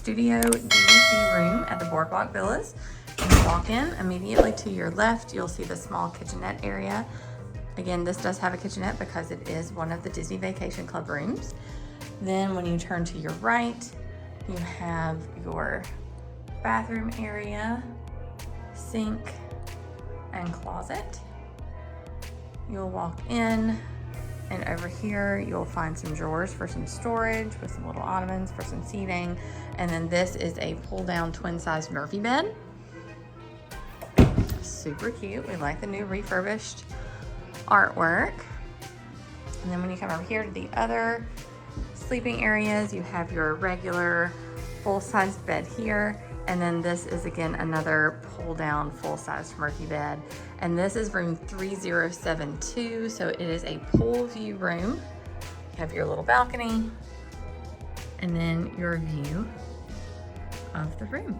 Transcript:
studio DVC room at the Boardwalk Villas. When you walk in, immediately to your left, you'll see the small kitchenette area. Again, this does have a kitchenette because it is one of the Disney Vacation Club rooms. Then when you turn to your right, you have your bathroom area, sink, and closet. You'll walk in, and over here you'll find some drawers for some storage with some little ottomans for some seating. And then this is a pull-down twin-size Murphy bed. Super cute. We like the new refurbished artwork. And then when you come over here to the other sleeping areas, you have your regular full-size bed here. And then this is again another pull-down full-size Murphy bed. And this is room 3072, so it is a pool view room. You have your little balcony, and then your view of the room.